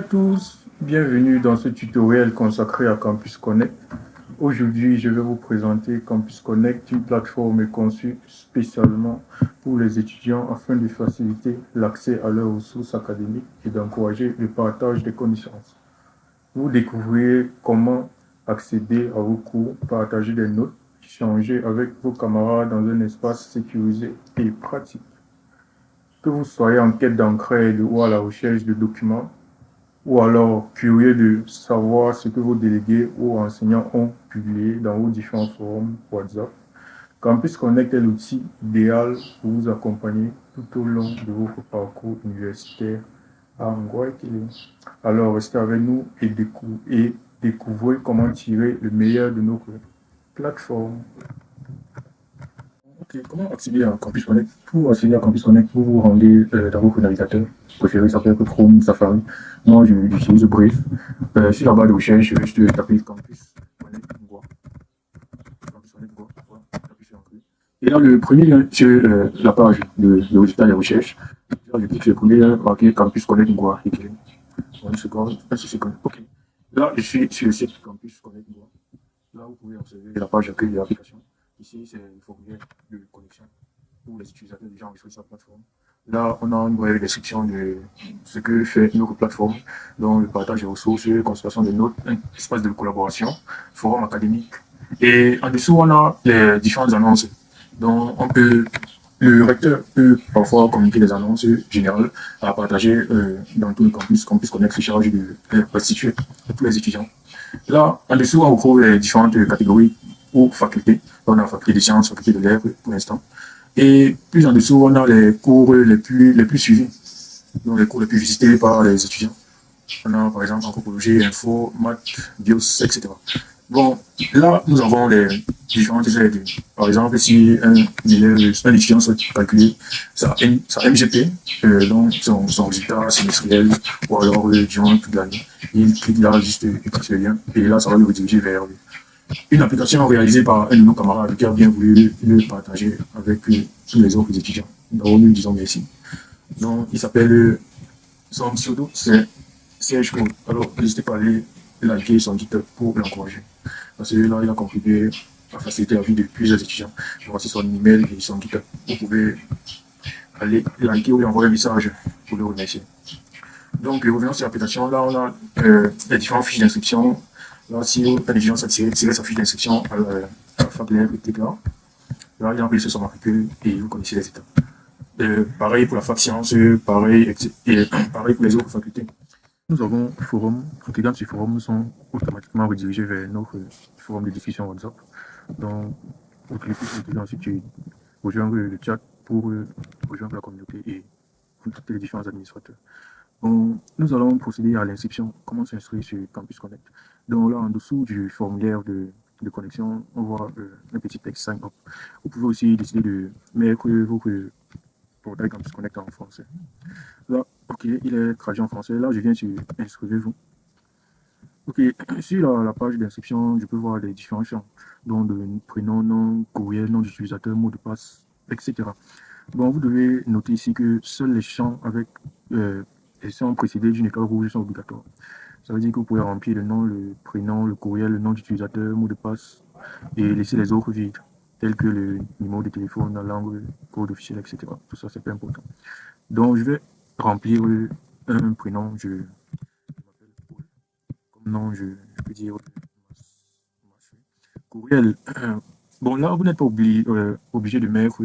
à tous, bienvenue dans ce tutoriel consacré à Campus Connect. Aujourd'hui, je vais vous présenter Campus Connect, une plateforme conçue spécialement pour les étudiants afin de faciliter l'accès à leurs ressources académiques et d'encourager le partage des connaissances. Vous découvrirez comment accéder à vos cours, partager des notes, échanger avec vos camarades dans un espace sécurisé et pratique. Que vous soyez en quête d'entraide ou à la recherche de documents, ou alors curieux de savoir ce que vos délégués ou enseignants ont publié dans vos différents forums WhatsApp, Campus Connect est l'outil idéal pour vous accompagner tout au long de votre parcours universitaire à Angoikele. Alors restez avec nous et découvrez comment tirer le meilleur de notre plateforme. Ok, comment accéder à Campus Connect? Pour accéder à Campus Connect, vous vous rendez dans votre navigateur préféré, ça peut être Chrome, Safari. Moi, j'utilise Brave. Sur la barre de recherche, je vais juste taper Campus Connect Ngwa. Campus Connect Ngwa. Voilà, j'appuie sur Entrée. Et là, le premier lien sur la page de résultats des recherches, là, je clique sur le premier lien marqué Campus Connect Ngwa. Écrit. Une seconde, un seconde. Ok. Là, je suis sur le site Campus Connect Ngwa. Là, vous pouvez observer la page d'accueil de l'application. Ici, c'est le formulaire de connexion pour les utilisateurs déjà enregistrés sur la plateforme. Là, on a une brève description de ce que fait notre plateforme, dont le partage des ressources, consultation des notes, un espace de collaboration, forum académique. Et en dessous, on a les différentes annonces. Donc, le recteur peut parfois communiquer des annonces générales à partager dans tout le campus. Campus Connect se charge de les restituer à tous les étudiants. Là, en dessous, on retrouve les différentes catégories ou facultés. On a la faculté des sciences, faculté de lettres pour l'instant. Et plus en dessous, on a les cours les plus suivis, donc les cours les plus visités par les étudiants. On a par exemple anthropologie, info, maths, bios, etc. Bon, là, nous avons les différentes aides. Par exemple, si un étudiant souhaite calculer sa MGP, donc son résultat semestriel, ou alors durant toute l'année, il clique là, juste il clique sur le lien, et là, ça va le rediriger vers une application réalisée par un de nos camarades qui a bien voulu le partager avec tous les autres étudiants. Donc, nous disons merci. Donc, il s'appelle, son pseudo, c'est Serge Code. Alors, n'hésitez pas à aller liker son GitHub pour l'encourager. Parce que là, il a contribué à faciliter la vie de plusieurs étudiants. Voici son email et son GitHub. Vous pouvez aller liker ou lui envoyer un message pour le remercier. Donc, revenons sur l'application. Là, on a les différentes fiches d'inscription. Là, si un étudiant souhaite tirer sa fiche d'inscription à la fac de l'air, là, il enregistre son matricule et vous connaissez les étapes. Pareil pour la fac sciences, pareil, et pareil pour les autres facultés. Nous avons un forum. En cliquant sur forum, nous sommes automatiquement redirigés vers notre forum de discussion WhatsApp. Donc, vous cliquez sur ensuite tu rejoindre le chat pour rejoindre la communauté et tous les différents administrateurs. Bon, nous allons procéder à l'inscription. Comment s'inscrire sur Campus Connect? Donc là, en dessous du formulaire de connexion, on voit un petit texte sign up. Vous pouvez aussi décider de mettre votre portail Campus Connect en français. Là, ok, il est traduit en français. Là, je viens sur inscrivez-vous. Ok, sur la page d'inscription, je peux voir les différents champs, donc de prénom, nom, courriel, nom d'utilisateur, mot de passe, etc. Bon, vous devez noter ici que seuls les champs avec les champs précédés d'une étoile rouge sont obligatoires. Ça veut dire que vous pouvez remplir le nom, le prénom, le courriel, le nom d'utilisateur, mot de passe et laisser les autres vides, tels que le numéro de téléphone, la langue, code officiel, etc. Tout ça, c'est pas important. Donc, je vais remplir un prénom, je m'appelle Paul. Comme nom, je peux dire courriel. Bon, là, vous n'êtes pas obligé de mettre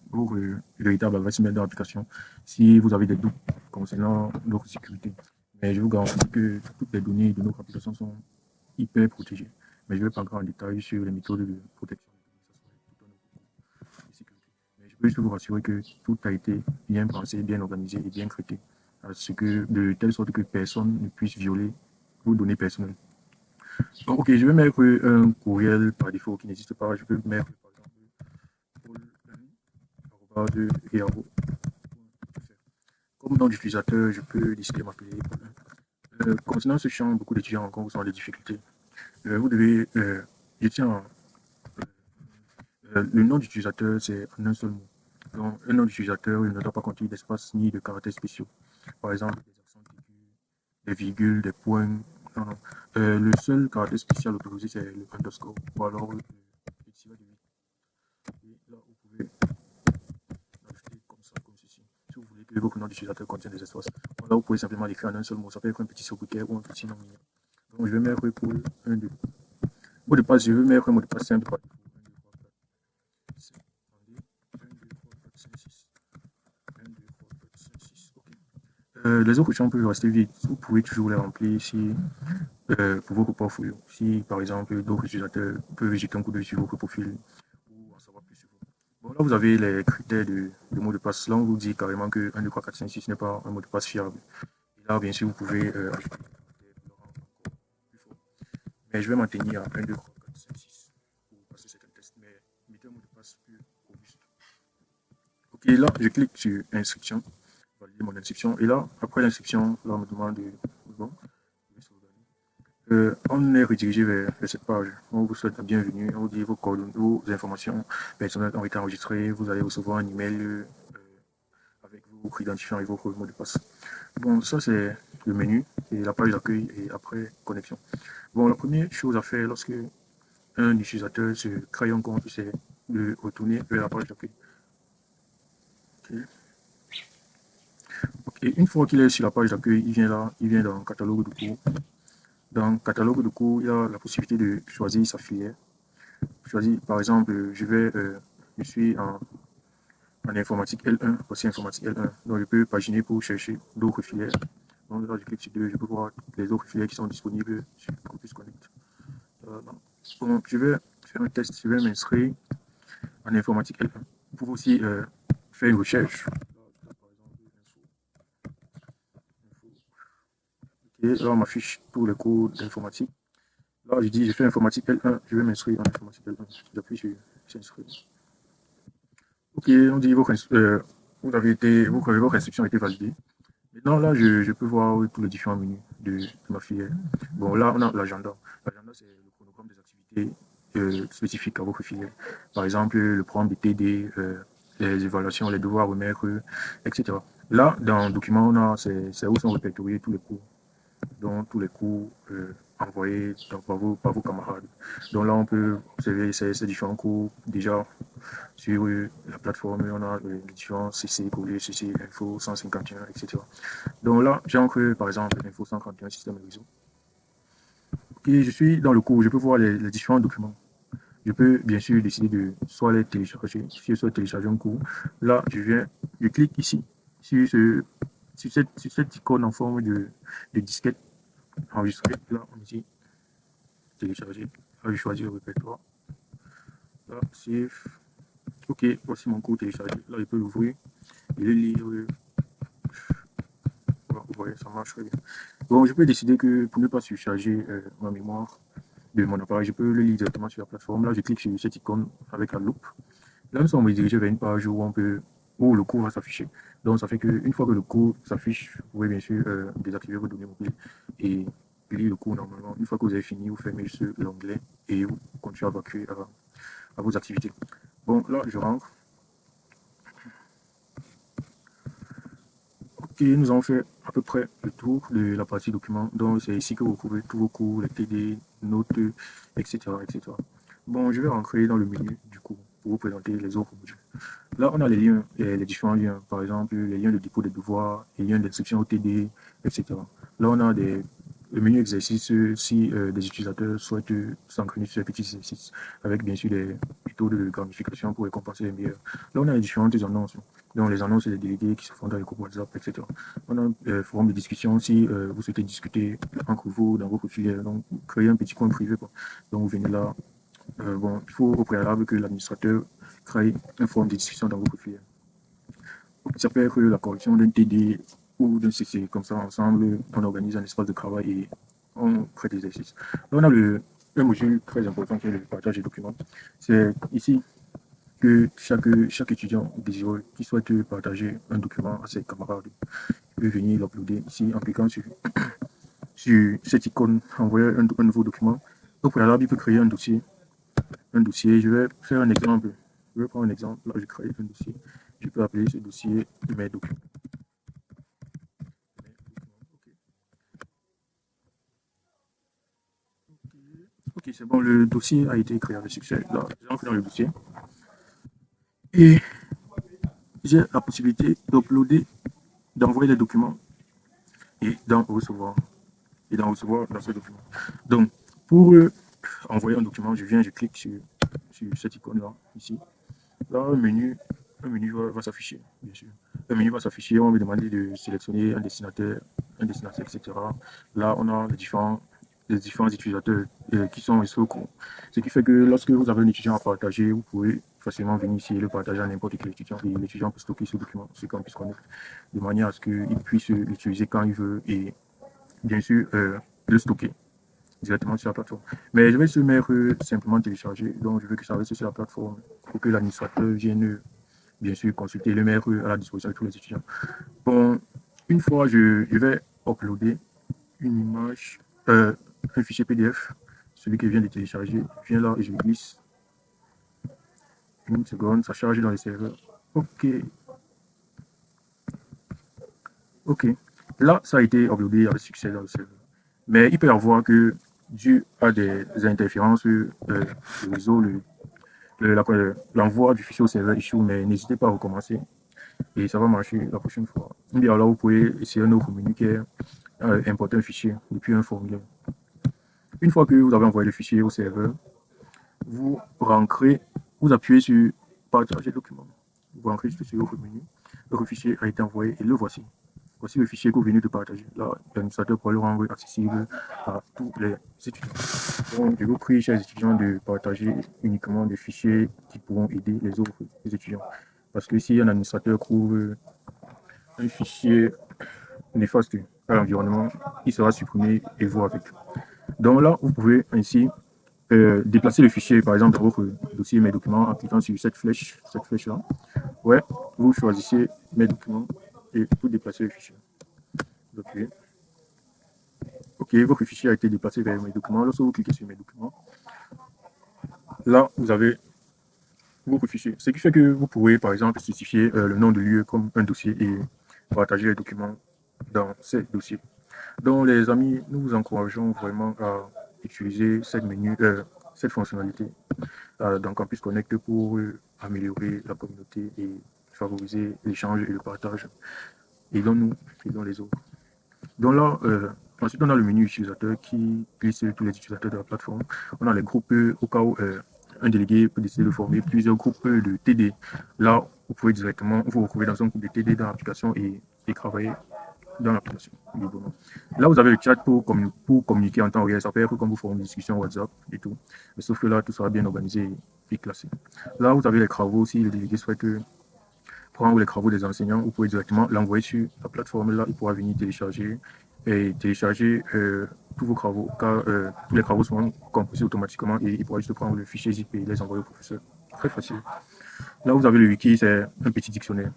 vos véritables adresses email dans l'application si vous avez des doutes concernant notre sécurité. Mais je vous garantis que toutes les données de notre application sont hyper protégées. Mais je ne vais pas entrer en détail sur les méthodes de protection de sécurité. Mais je peux juste vous rassurer que tout a été bien pensé, bien organisé et bien traité, de telle sorte que personne ne puisse violer vos données personnelles. Donc, ok, je vais mettre un courriel par défaut qui n'existe pas. Je peux mettre par exemple paul1@yahoo.fr. Comme nom d'utilisateur, je peux décider de m'appeler paul1. Concernant ce champ, beaucoup d'étudiants rencontrent des difficultés. Vous devez, je tiens à le nom d'utilisateur, c'est en un seul mot. Donc, un nom d'utilisateur, il ne doit pas contenir d'espace ni de caractères spéciaux. Par exemple, des accents aigus, des virgules, des points. Non, non. Le seul caractère spécial autorisé, c'est le underscore. Ou alors le tiré de 8. Et là, vous pouvez l'ajouter comme ça, comme ceci. Si vous voulez que votre nom d'utilisateur contienne des espaces. Bon, là, vous pouvez simplement l'écrire en un seul mot. Ça peut être un petit sobriquet ou un petit nom mignon. Donc, je vais mettre pour 1, 2. Mot de passe, je veux mettre un mot de passe simple par défaut. 1, 2, 3, 4, 5, 6. 1, 2, 3, 4, 5, 6. Ok. Les autres champs peuvent rester vides. Vous pouvez toujours les remplir si, pour vos portfolios. Si, par exemple, d'autres utilisateurs peuvent jeter un coup d'œil sur votre profil ou en savoir plus sur vous. Bon, là, vous avez les critères de mot de passe. Là, on vous dit carrément que 1, 2, 3, 4, 5, 6 n'est pas un mot de passe fiable. Et là, bien sûr, vous pouvez ajouter des caractères pour le rendre encore plus fort. Mais je vais m'en tenir à 1, 2, 3, 4, 5, 6 pour passer certains tests. Mais mettez un mot de passe plus robuste. Ok, là, je clique sur inscription, valider mon inscription. Et là, après l'inscription, là, on me demande bon, on est redirigé vers cette page. On vous souhaite la bienvenue. On vous dit vos coordonnées, vos informations personnelles ont été enregistrées. Vous allez recevoir un email avec vos identifiants et vos mots de passe. Bon, ça c'est le menu et la page d'accueil et après connexion. Bon, la première chose à faire lorsque un utilisateur se crée un compte, c'est de retourner vers la page d'accueil. Okay. Et une fois qu'il est sur la page d'accueil, il vient là, il vient dans le catalogue de cours. Dans le catalogue de cours, il y a la possibilité de choisir sa filière. Choisir, par exemple, je suis en informatique L1, voici informatique L1. Donc je peux paginer pour chercher d'autres filières. Donc là, je clique sur 2, je peux voir les autres filières qui sont disponibles sur Campus Connect. Bon, je vais faire un test, je vais m'inscrire en informatique L1. Vous pouvez aussi faire une recherche. Et là, on m'affiche tous les cours d'informatique. Là, je dis, je fais informatique L1, je vais m'inscrire en informatique L1. J'appuie sur s'inscrire. Ok, on dit votre inscription a été validée. Maintenant, là, je peux voir tous les différents menus de ma filière. Bon, là, on a l'agenda. L'agenda, c'est le chronogramme des activités spécifiques à votre filière. Par exemple, le programme de TD, les évaluations, les devoirs à remettre, etc. Là, dans le document, c'est où sont répertoriés tous les cours. Donc, tous les cours envoyés par vos camarades. Donc là, on peut observer ces différents cours déjà sur la plateforme. On a les différents CC, Collier, CC, Info 151, etc. Donc là, j'ancre par exemple Info 151, système et réseau. Et je suis dans le cours, je peux voir les différents documents. Je peux bien sûr décider de soit les télécharger. Si je souhaite télécharger un cours, là, je clique ici sur, cette icône en forme de disquette enregistrée. Là, on dit télécharger. Là, je choisis le répertoire. Là, save. Ok, voici mon cours téléchargé. Là, je peux l'ouvrir et le lire. Voilà, vous voyez, ça marche très bien. Bon, je peux décider que pour ne pas surcharger ma mémoire de mon appareil, je peux le lire directement sur la plateforme. Là, je clique sur cette icône avec la loupe. Là, nous sommes dirigés vers une page où le cours va s'afficher. Donc, ça fait qu'une fois que le cours s'affiche, vous pouvez bien sûr désactiver vos données mobiles et lire le cours normalement. Une fois que vous avez fini, vous fermez juste l'onglet et vous continuez à vaquer à vos activités. Bon, là, je rentre. Ok, nous avons fait à peu près le tour de la partie document. Donc, c'est ici que vous trouvez tous vos cours, les TD, notes, etc., etc. Bon, je vais rentrer dans le menu du cours pour vous présenter les autres modules. Là, on a les liens, les différents liens. Par exemple, les liens de dépôt des devoirs, les liens d'inscription au TD, etc. Là, on a le menu exercice si des utilisateurs souhaitent s'entraîner sur ces petits exercices, avec bien sûr des méthodes de gamification pour récompenser les meilleurs. Là, on a les différentes annonces. Donc, les annonces et les délégués qui se font dans les groupes WhatsApp, etc. On a un forum de discussion si vous souhaitez discuter entre vous dans votre filière. Donc, créer un petit coin privé. Donc, vous venez là. Bon, il faut au préalable que l'administrateur crée un forum de discussion dans votre filière. Ça peut être la correction d'un TD ou d'un CC. Comme ça, ensemble, on organise un espace de travail et on crée des exercices. Là, on a un module très important qui est le partage des documents. C'est ici que chaque étudiant désireux qui souhaite partager un document à ses camarades peut venir l'uploader ici en cliquant sur cette icône, envoyer un nouveau document. Au préalable, il peut créer un dossier. Je vais faire un exemple. Je vais prendre un exemple. Là, je crée un dossier. Je peux appeler ce dossier mes documents. c'est bon, le dossier a été créé avec succès. Là, j'entre dans le dossier et j'ai la possibilité d'uploader, d'envoyer les documents et d'en recevoir. Dans ce document. Donc, pour envoyer un document, je clique sur cette icône-là, ici. Là, un menu va s'afficher, bien sûr. Un menu va s'afficher, on va me demander de sélectionner un destinateur, etc. Là, on a les différents utilisateurs qui sont ici au cours. Ce qui fait que lorsque vous avez un étudiant à partager, vous pouvez facilement venir ici et le partager à n'importe quel étudiant. Et l'étudiant peut stocker ce document, ce qu'on puisse connaître, de manière à ce qu'il puisse l'utiliser quand il veut et bien sûr le stocker directement sur la plateforme. Mais je vais se mettre simplement télécharger, donc je veux que ça reste sur la plateforme pour que l'administrateur vienne bien sûr consulter le mettre à la disposition de tous les étudiants. Bon, une fois je vais uploader une image, un fichier PDF, celui que je viens de télécharger, je viens là et je glisse. Une seconde, ça charge dans les serveurs. Ok. Là, ça a été uploadé avec succès dans le serveur. Mais il peut y avoir que, dû à des interférences du réseau, l'envoi du fichier au serveur échoue, mais n'hésitez pas à recommencer et ça va marcher la prochaine fois. Ou bien alors, vous pouvez essayer un autre menu qui est importer un fichier depuis un formulaire. Une fois que vous avez envoyé le fichier au serveur, vous rentrez, vous appuyez sur partager document. Vous rentrez juste sur votre menu. Votre fichier a été envoyé et le voici. Voici le fichier que vous venez de partager. Là, l'administrateur pourra le rendre accessible à tous les étudiants. Donc, je vous prie, chers étudiants, de partager uniquement des fichiers qui pourront aider les autres étudiants. Parce que si un administrateur trouve un fichier néfaste à l'environnement, il sera supprimé et vous avec. Donc là, vous pouvez ainsi déplacer le fichier, par exemple, dans votre dossier Mes documents en cliquant sur cette flèche-là. Ouais, vous choisissez Mes documents et vous déplacez le fichier. Ok. Ok, votre fichier a été déplacé vers Mes documents. Lorsque vous cliquez sur Mes documents, là, vous avez votre fichier. Ce qui fait que vous pouvez, par exemple, spécifier le nom de lieu comme un dossier et partager les documents dans ces dossiers. Donc, les amis, nous vous encourageons vraiment à utiliser cette fonctionnalité dans Campus Connect pour améliorer la communauté et favoriser l'échange et le partage. Aidons-nous, aidons les autres. Donc là, ensuite, on a le menu utilisateur qui glisse tous les utilisateurs de la plateforme. On a les groupes au cas où un délégué peut décider de former plusieurs groupes de TD. Là, vous pouvez directement vous retrouver dans un groupe de TD dans l'application et travailler dans l'application. Là, vous avez le chat pour communiquer en temps réel. Ça peut être comme vous faites une discussion WhatsApp et tout. Mais sauf que là, tout sera bien organisé et classé. Là, vous avez les travaux. Si le délégué souhaite prendre les travaux des enseignants, vous pouvez directement l'envoyer sur la plateforme. Là, il pourra venir télécharger tous vos travaux, car tous les travaux sont compressés automatiquement et il pourra juste prendre le fichier zip et les envoyer au professeur. Très facile. Là, vous avez le wiki, c'est un petit dictionnaire.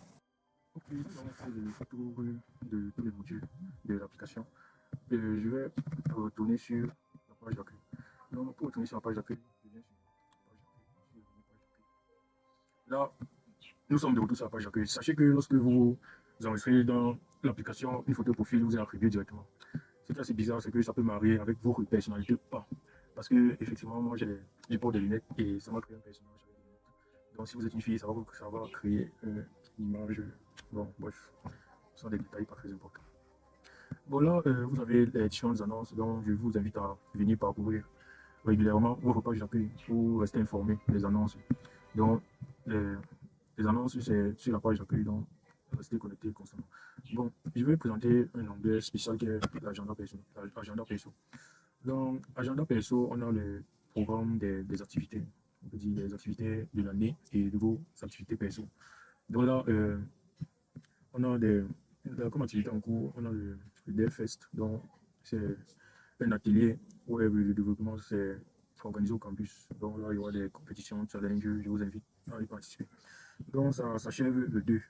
Ok, nous avons fait le tour de tous les modules de l'application. Je vais retourner sur la page d'accueil. Donc, pour retourner sur la page d'accueil, je viens sur la page d'accueil. Là, nous sommes de retour sur la page d'accueil. Sachez que lorsque vous enregistrez dans l'application une photo profil, vous est attribuée directement. Ce qui est assez bizarre, c'est que ça peut marier avec votre personnalité ou pas. Parce que, effectivement, moi, j'ai pas des lunettes et ça m'a créé un personnage avec des lunettes. Donc, si vous êtes une fille, ça va créer une image. Bon, bref, ce sont des détails pas très importants. Bon, là, vous avez les différentes annonces, donc je vous invite à venir parcourir régulièrement vos pages d'accueil pour rester informé des annonces. Donc, les annonces, c'est sur la page d'accueil, donc restez connecté constamment. Bon, je vais présenter un onglet spécial qui est l'agenda perso. Dans agenda perso, on a le programme des activités, on peut dire les activités de l'année et de vos activités perso. Donc là, on a comme activité en cours, on a le DevFest, donc c'est un atelier web de développement, c'est organisé au campus. Donc là, il y aura des compétitions, challenges, je vous invite à y participer. Donc ça s'achève le 2,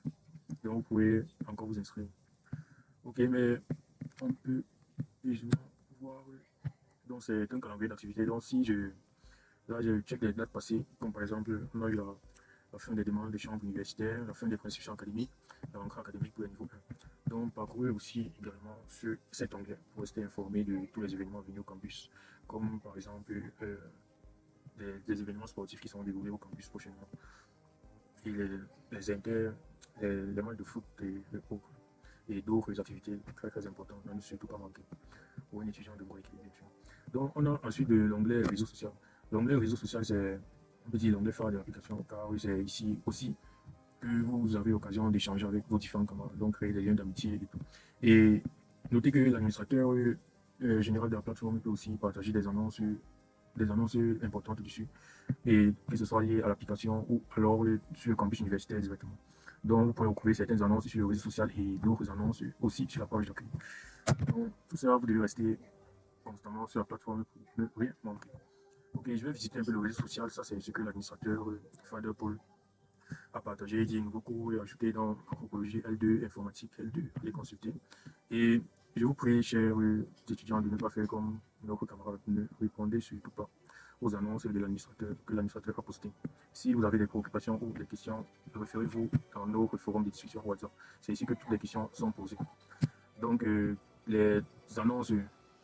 donc vous pouvez encore vous inscrire. Ok, mais on peut déjà voir, donc c'est un calendrier d'activité. Donc si là je check les dates passées, comme par exemple, on a eu la fin des demandes des chambres universitaires, la fin des prescriptions académiques, la rentrée académique pour le niveau 1. Donc parcours jouer aussi également sur cet onglet pour rester informé de tous les événements venus au campus, comme par exemple des événements sportifs qui sont déroulés au campus prochainement, et les inter, les matchs de foot et d'autres activités très très importantes, à ne surtout pas manquer pour un étudiant de bon équilibre, bien sûr. Donc on a ensuite l'onglet réseau social. L'onglet réseau social, c'est on peut dire l'onglet phare de l'application, car oui, c'est ici aussi que vous avez l'occasion d'échanger avec vos différents camarades, donc créer des liens d'amitié et tout. Et notez que l'administrateur général de la plateforme peut aussi partager des annonces importantes dessus, et que ce soit lié à l'application ou alors sur le campus universitaire directement. Donc vous pouvez retrouver certaines annonces sur le réseau social et d'autres annonces aussi sur la page d'accueil. Donc tout ça, vous devez rester constamment sur la plateforme pour ne rien manquer. Ok, je vais visiter un peu le réseau social, ça c'est ce que l'administrateur Fader Paul à partager, dire nouveaux cours et ajouter dans anthropologie L2, informatique L2, les consulter. Et je vous prie, chers étudiants, de ne pas faire comme notre camarade, ne répondez surtout pas aux annonces de l'administrateur que l'administrateur a posté. Si vous avez des préoccupations ou des questions, référez-vous dans notre forum de discussion WhatsApp. C'est ici que toutes les questions sont posées. Donc, les annonces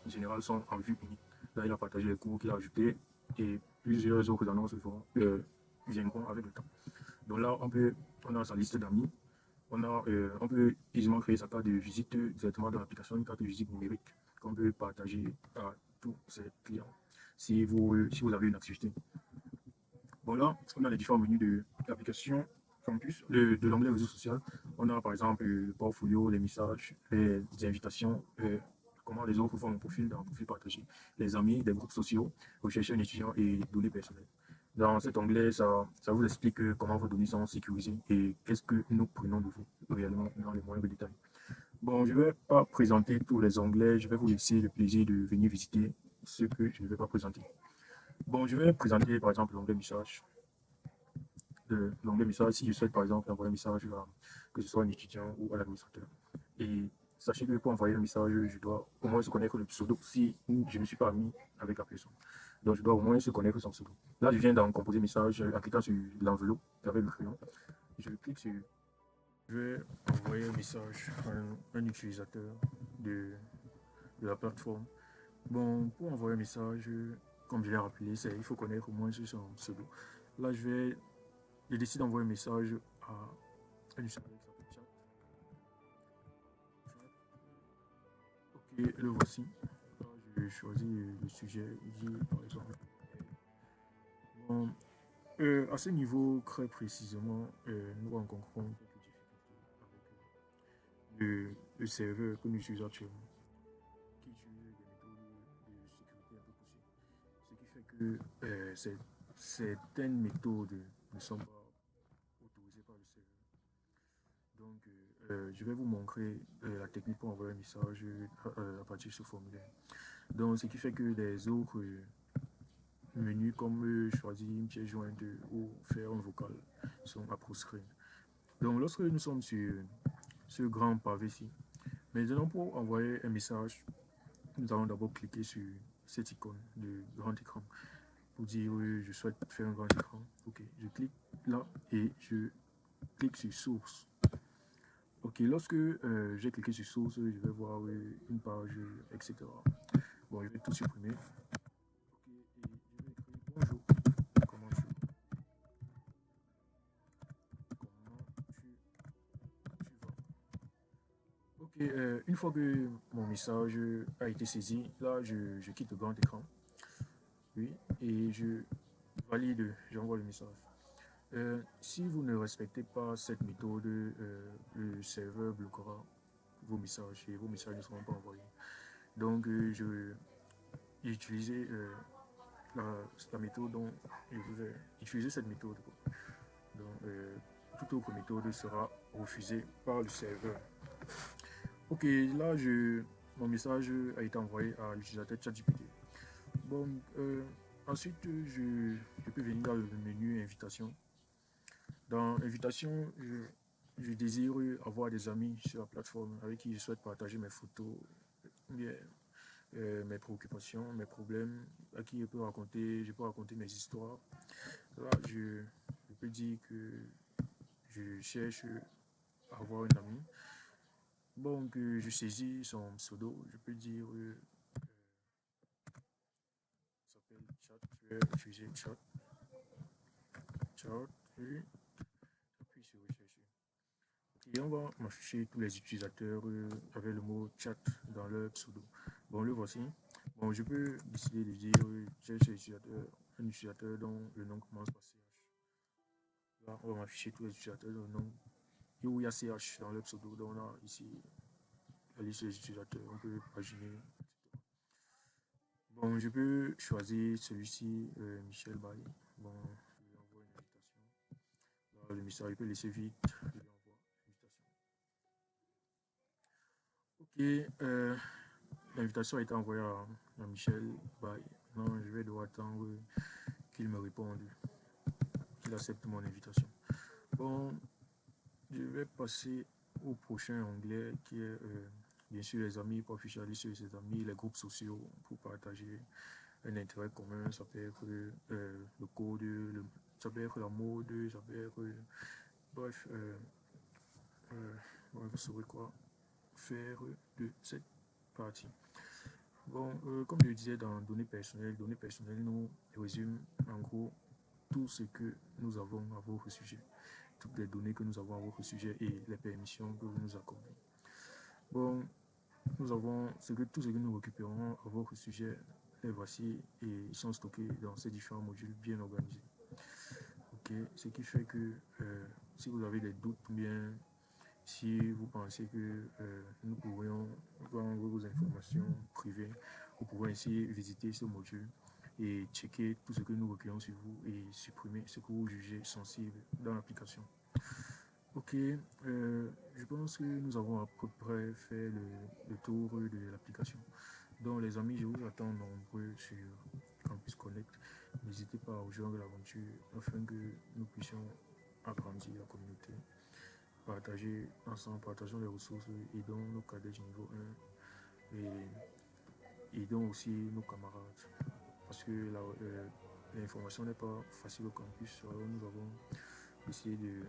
générales sont en vue unique. Là, il a partagé les cours qu'il a ajoutés et plusieurs autres annonces viendront avec le temps. Donc là, on a sa liste d'amis. On peut aisément créer sa carte de visite directement dans l'application, une carte de visite numérique qu'on peut partager à tous ses clients si vous avez une activité. Bon là, on a les différents menus de l'application Campus, de l'onglet réseau social. On a par exemple le portfolio, les messages, les invitations, comment les autres font un profil dans un profil partagé, les amis, des groupes sociaux, rechercher un étudiant et données personnelles. Dans cet onglet, ça vous explique comment vos données sont sécurisées et qu'est-ce que nous prenons de vous réellement dans les moindres détails. Bon, je ne vais pas présenter tous les onglets, je vais vous laisser le plaisir de venir visiter ce que je ne vais pas présenter. Bon, je vais présenter par exemple l'onglet message. L'onglet message, si je souhaite par exemple envoyer un message à que ce soit un étudiant ou à l'administrateur. Et sachez que pour envoyer un message, je dois au moins se connaître le pseudo si je ne suis pas ami avec la personne. Donc je dois au moins se connaître son pseudo. Là, je viens d'en composer message en cliquant sur l'enveloppe avec le crayon. Je clique sur. Je vais envoyer un message à un utilisateur de, de la plateforme. Bon, pour envoyer un message, comme je l'ai rappelé, il faut connaître au moins son pseudo. Là, je décide d'envoyer un message à un utilisateur qui s'appelle Chat. Ok, le voici. Là, je choisis le sujet, je dis par exemple. Bon, à ce niveau, très précisément, nous rencontrons quelques difficultés avec le serveur que nous utilisons actuellement, qui utilise des méthodes de sécurité un peu poussées. Ce qui fait que certaines méthodes ne sont pas autorisées par le serveur. Donc, je vais vous montrer la technique pour envoyer un message à partir de ce formulaire. Donc, ce qui fait que les autres menus comme choisir une pièce jointe ou faire un vocal sont à screen. Donc, lorsque nous sommes sur ce grand pavé-ci, maintenant pour envoyer un message, nous allons d'abord cliquer sur cette icône de grand écran pour dire oui, je souhaite faire un grand écran. Ok, je clique là et je clique sur source. Ok, lorsque j'ai cliqué sur source, je vais voir une page, etc. Bon, je vais tout supprimer. Ok, et je vais écrire bonjour. Comment tu vas? Ok, une fois que mon message a été saisi, là, je quitte le grand écran. Oui, et je valide, j'envoie le message. Si vous ne respectez pas cette méthode, le serveur bloquera vos messages et vos messages ne seront pas envoyés. Donc, j'ai utilisé la méthode dont je vous ai utilisé cette méthode. Donc, toute autre méthode sera refusée par le serveur. Ok, là, mon message a été envoyé à l'utilisateur ChatGPT. Bon, ensuite, je peux venir dans le menu invitation. Dans invitation, je désire avoir des amis sur la plateforme avec qui je souhaite partager mes photos, bien, mes préoccupations, mes problèmes, à qui je peux raconter mes histoires. Là, je peux dire que je cherche à avoir un ami. Bon, que je saisis son pseudo, je peux dire, s'appelle Chat, je vais utiliser Chat, et puis sur rechercher. Et on va m'afficher tous les utilisateurs avec le mot chat dans leur pseudo. Bon, le voici. Bon, je peux décider de dire j'ai un utilisateur dont le nom commence par CH. Là, on va m'afficher tous les utilisateurs dont le nom. Et où il y a CH dans leur pseudo, donc on a ici la liste des utilisateurs, on peut paginer, etc. Bon, je peux choisir celui-ci, Michel Baye. Bon, je lui envoie une invitation. Là, le message, il peut laisser vite, je lui envoie l'invitation. Ok, l'invitation a été envoyée à Michel Baye. Maintenant, je vais devoir attendre qu'il me réponde, qu'il accepte mon invitation. Bon, je vais passer au prochain onglet qui est bien sûr les amis pour afficher la liste de ses amis, les groupes sociaux pour partager un intérêt commun. Ça peut être le code, ça peut être la mode, ça peut être. Bref, vous saurez quoi faire de cette partie. Bon, comme je le disais dans données personnelles nous résume en gros tout ce que nous avons à votre sujet, toutes les données que nous avons à votre sujet et les permissions que vous nous accordez. Bon, nous avons tout ce que nous récupérons à votre sujet, les voici et ils sont stockés dans ces différents modules bien organisés. Ok, ce qui fait que si vous avez des doutes, bien si vous pensez que nous pourrions prendre vos informations privées, vous pouvez ainsi visiter ce module et checker tout ce que nous recueillons sur vous et supprimer ce que vous jugez sensible dans l'application. Ok, je pense que nous avons à peu près fait le tour de l'application. Donc les amis, je vous attends nombreux sur Campus Connect. N'hésitez pas à rejoindre l'aventure afin que nous puissions agrandir la communauté, partager ensemble, partageons les ressources, aidons nos cadets du niveau 1 et aidons aussi nos camarades. Parce que l'information n'est pas facile au campus, alors nous avons essayé de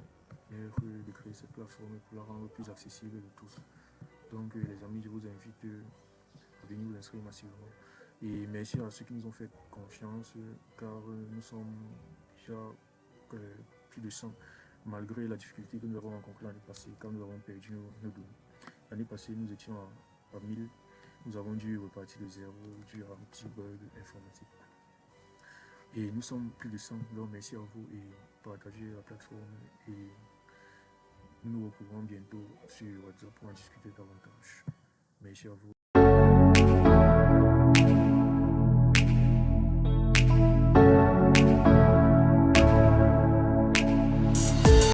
créer cette plateforme pour la rendre plus accessible de tous. Donc les amis, je vous invite à venir vous inscrire massivement. Et merci à ceux qui nous ont fait confiance, car nous sommes déjà plus de 100, malgré la difficulté que nous avons rencontrée l'année passée, quand nous avons perdu nos données. L'année passée, nous étions à 1000, nous avons dû repartir de zéro, dû à un petit bug informatique. Et nous sommes plus de 100, donc merci à vous et partagez la plateforme et nous nous retrouverons bientôt sur WhatsApp pour en discuter davantage. Merci à vous.